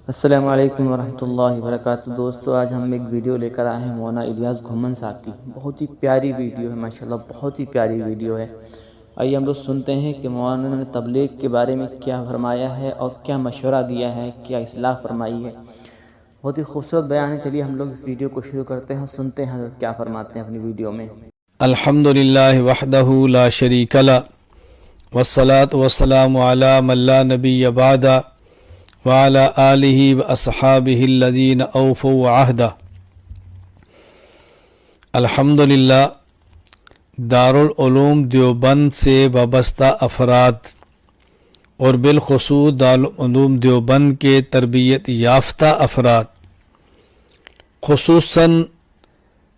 السلام علیکم ورحمۃ اللہ وبرکاتہ۔ دوستو، آج ہم ایک ویڈیو لے کر آئے ہیں مولانا الیاس گھومن صاحب کی۔ بہت ہی پیاری ویڈیو ہے، ماشاءاللہ بہت ہی پیاری ویڈیو ہے۔ آئیے ہم لوگ سنتے ہیں کہ مولانا نے تبلیغ کے بارے میں کیا فرمایا ہے اور کیا مشورہ دیا ہے، کیا اصلاح فرمائی ہے۔ بہت ہی خوبصورت بیان ہے۔ چلیے ہم لوگ اس ویڈیو کو شروع کرتے ہیں اور سنتے ہیں حضرت کیا فرماتے ہیں اپنی ویڈیو میں۔ الحمدللہ وحدہ لا شریک لہ والصلاة والسلام علی من لا نبی بعدہ وعلی آلہ واصحابہ الذین اوفوا عہدہ۔ الحمدللہ دارالعلوم دیوبند سے وابستہ افراد اور بالخصوص دارالعلوم دیوبند کے تربیت یافتہ افراد، خصوصاً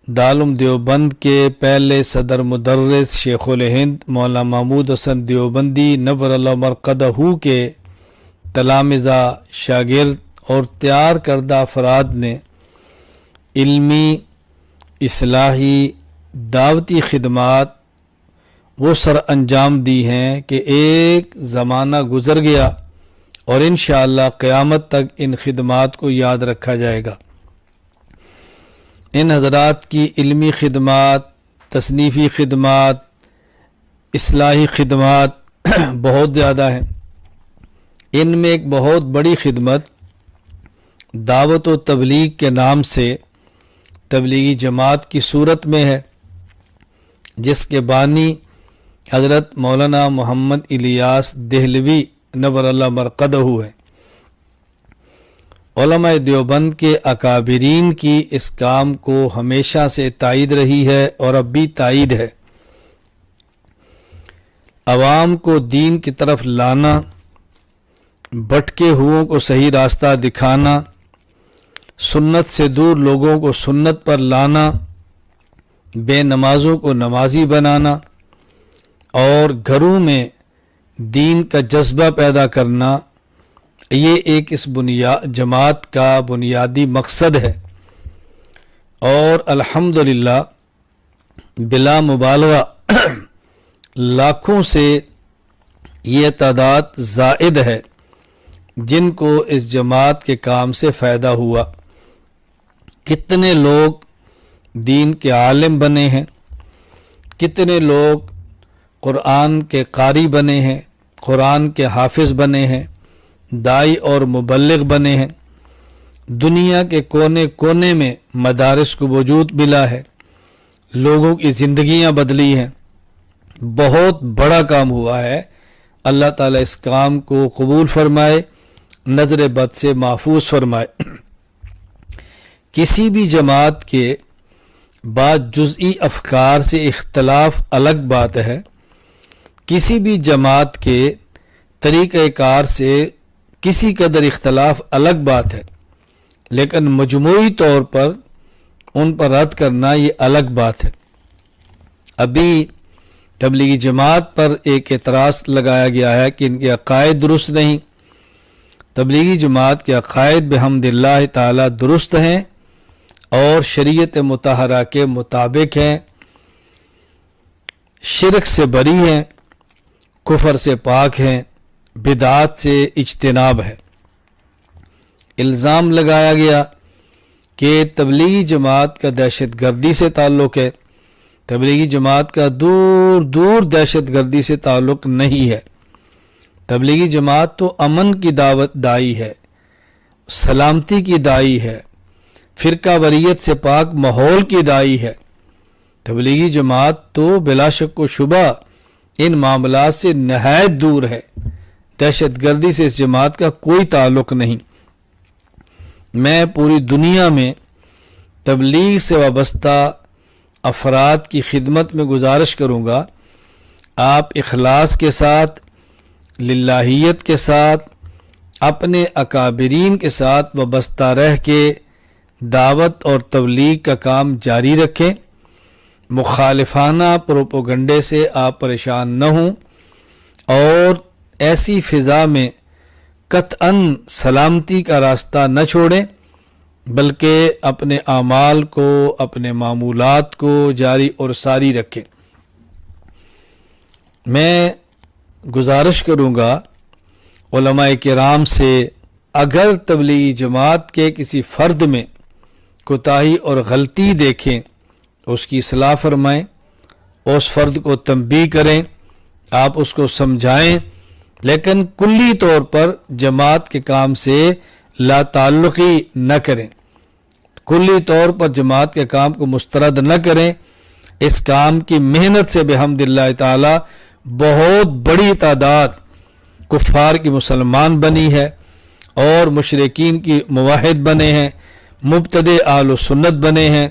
دارالعلوم دیوبند کے پہلے صدر مدرس شیخ الہند مولانا محمود حسن دیوبندی نور اللہ مرقدہ کے تلامذہ، شاگرد اور تیار کردہ افراد نے علمی، اصلاحی، دعوتی خدمات وہ سر انجام دی ہیں کہ ایک زمانہ گزر گیا اور انشاءاللہ قیامت تک ان خدمات کو یاد رکھا جائے گا۔ ان حضرات کی علمی خدمات، تصنیفی خدمات، اصلاحی خدمات بہت زیادہ ہیں۔ ان میں ایک بہت بڑی خدمت دعوت و تبلیغ کے نام سے تبلیغی جماعت کی صورت میں ہے، جس کے بانی حضرت مولانا محمد الیاس دہلوی نور اللہ مرقدہ ہے۔ علماء دیوبند کے اکابرین کی اس کام کو ہمیشہ سے تائید رہی ہے اور اب بھی تائید ہے۔ عوام کو دین کی طرف لانا، بھٹکے ہوئوں کو صحیح راستہ دکھانا، سنت سے دور لوگوں کو سنت پر لانا، بے نمازوں کو نمازی بنانا اور گھروں میں دین کا جذبہ پیدا کرنا، یہ ایک اس جماعت کا بنیادی مقصد ہے۔ اور الحمدللہ بلا مبالغہ لاکھوں سے یہ تعداد زائد ہے جن کو اس جماعت کے کام سے فائدہ ہوا۔ کتنے لوگ دین کے عالم بنے ہیں، کتنے لوگ قرآن کے قاری بنے ہیں، قرآن کے حافظ بنے ہیں، داعی اور مبلغ بنے ہیں۔ دنیا کے کونے کونے میں مدارس کو وجود ملا ہے، لوگوں کی زندگیاں بدلی ہیں۔ بہت بڑا کام ہوا ہے۔ اللہ تعالیٰ اس کام کو قبول فرمائے، نظر بد سے محفوظ فرمائے۔ کسی بھی جماعت کے بعض جزئی افکار سے اختلاف الگ بات ہے، کسی بھی جماعت کے طریقہ کار سے کسی قدر اختلاف الگ بات ہے، لیکن مجموعی طور پر ان پر رد کرنا یہ الگ بات ہے۔ ابھی تبلیغی جماعت پر ایک اعتراض لگایا گیا ہے کہ ان کے عقائد درست نہیں۔ تبلیغی جماعت کے عقائد بحمد اللہ تعالی درست ہیں اور شریعت مطہرہ کے مطابق ہیں، شرک سے بری ہیں، کفر سے پاک ہیں، بدعات سے اجتناب ہے۔ الزام لگایا گیا کہ تبلیغی جماعت کا دہشت گردی سے تعلق ہے۔ تبلیغی جماعت کا دور دور دہشت گردی سے تعلق نہیں ہے۔ تبلیغی جماعت تو امن کی دعوت دائی ہے، سلامتی کی دائی ہے، فرقہ واریت سے پاک ماحول کی دائی ہے۔ تبلیغی جماعت تو بلا شک و شبہ ان معاملات سے نہایت دور ہے۔ دہشت گردی سے اس جماعت کا کوئی تعلق نہیں۔ میں پوری دنیا میں تبلیغ سے وابستہ افراد کی خدمت میں گزارش کروں گا، آپ اخلاص کے ساتھ، للہیت کے ساتھ، اپنے اکابرین کے ساتھ وابستہ رہ کے دعوت اور تبلیغ کا کام جاری رکھیں۔ مخالفانہ پروپیگنڈے سے آپ پریشان نہ ہوں اور ایسی فضا میں قطعاً سلامتی کا راستہ نہ چھوڑیں، بلکہ اپنے اعمال کو، اپنے معمولات کو جاری اور ساری رکھیں۔ میں گزارش کروں گا علماء کرام سے، اگر تبلیغی جماعت کے کسی فرد میں کوتاہی اور غلطی دیکھیں اس کی اصلاح فرمائیں، اس فرد کو تنبیہ کریں، آپ اس کو سمجھائیں، لیکن کلی طور پر جماعت کے کام سے لا تعلقی نہ کریں، کلی طور پر جماعت کے کام کو مسترد نہ کریں۔ اس کام کی محنت سے بحمد اللہ تعالی بہت بڑی تعداد کفار کی مسلمان بنی ہے اور مشرکین کی موحد بنے ہیں، مبتدع اہل و سنت بنے ہیں،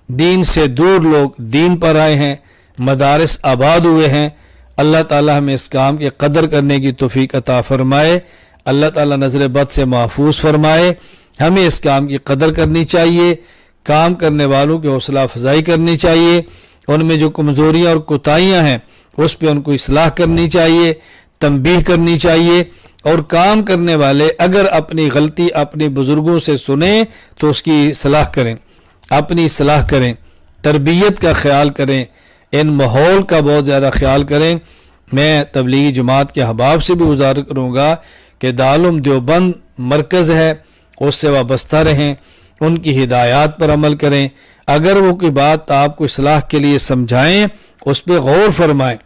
دین سے دور لوگ دین پر آئے ہیں، مدارس آباد ہوئے ہیں۔ اللہ تعالی ہمیں اس کام کی قدر کرنے کی توفیق عطا فرمائے، اللہ تعالی نظر بد سے محفوظ فرمائے۔ ہمیں اس کام کی قدر کرنی چاہیے، کام کرنے والوں کی حوصلہ افزائی کرنی چاہیے، ان میں جو کمزوریاں اور کوتاہیاں ہیں اس پہ ان کو اصلاح کرنی چاہیے، تنبیہ کرنی چاہیے، اور کام کرنے والے اگر اپنی غلطی اپنے بزرگوں سے سنیں تو اس کی اصلاح کریں، اپنی اصلاح کریں، تربیت کا خیال کریں، ان ماحول کا بہت زیادہ خیال کریں۔ میں تبلیغی جماعت کے احباب سے بھی گزارش کروں گا کہ دارالعلوم دیوبند مرکز ہے، اس سے وابستہ رہیں، ان کی ہدایات پر عمل کریں، اگر وہ کوئی بات آپ کو اصلاح کے لیے سمجھائیں اس پہ غور فرمائیں۔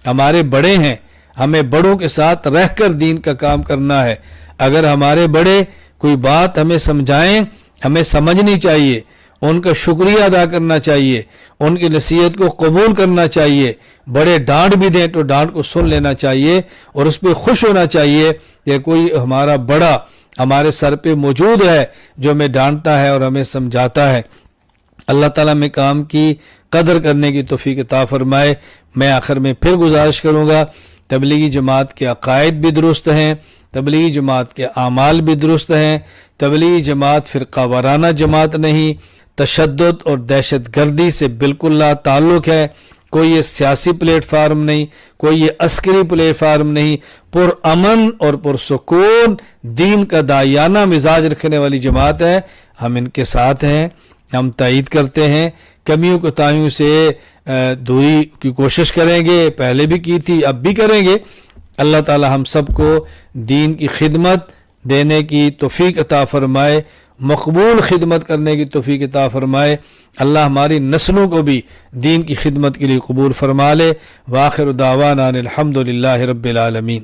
ہمارے بڑے ہیں، ہمیں بڑوں کے ساتھ رہ کر دین کا کام کرنا ہے، اگر ہمارے بڑے کوئی بات ہمیں سمجھائیں ہمیں سمجھنی چاہیے، ان کا شکریہ ادا کرنا چاہیے، ان کی نصیحت کو قبول کرنا چاہیے، بڑے ڈانٹ بھی دیں تو ڈانٹ کو سن لینا چاہیے اور اس پہ خوش ہونا چاہیے کہ کوئی ہمارا بڑا ہمارے سر پہ موجود ہے جو ہمیں ڈانٹتا ہے اور ہمیں سمجھاتا ہے۔ اللہ تعالیٰ میں کام کی قدر کرنے کی توفیق عطا فرمائے۔ میں آخر میں پھر گزارش کروں گا، تبلیغی جماعت کے عقائد بھی درست ہیں، تبلیغی جماعت کے اعمال بھی درست ہیں، تبلیغی جماعت فرقہ وارانہ جماعت نہیں، تشدد اور دہشت گردی سے بالکل لا تعلق ہے، کوئی یہ سیاسی پلیٹ فارم نہیں، کوئی یہ عسکری پلیٹ فارم نہیں، پرامن اور پرسکون دین کا داعیانہ مزاج رکھنے والی جماعت ہے۔ ہم ان کے ساتھ ہیں، ہم تائید کرتے ہیں، کمیوں کوتاہیوں سے دوری کی کوشش کریں گے، پہلے بھی کی تھی اب بھی کریں گے۔ اللہ تعالی ہم سب کو دین کی خدمت دینے کی توفیق عطا فرمائے، مقبول خدمت کرنے کی توفیق عطا فرمائے۔ اللہ ہماری نسلوں کو بھی دین کی خدمت کے لیے قبول فرما لے۔ وآخر دعوانا الحمدللہ رب العالمین۔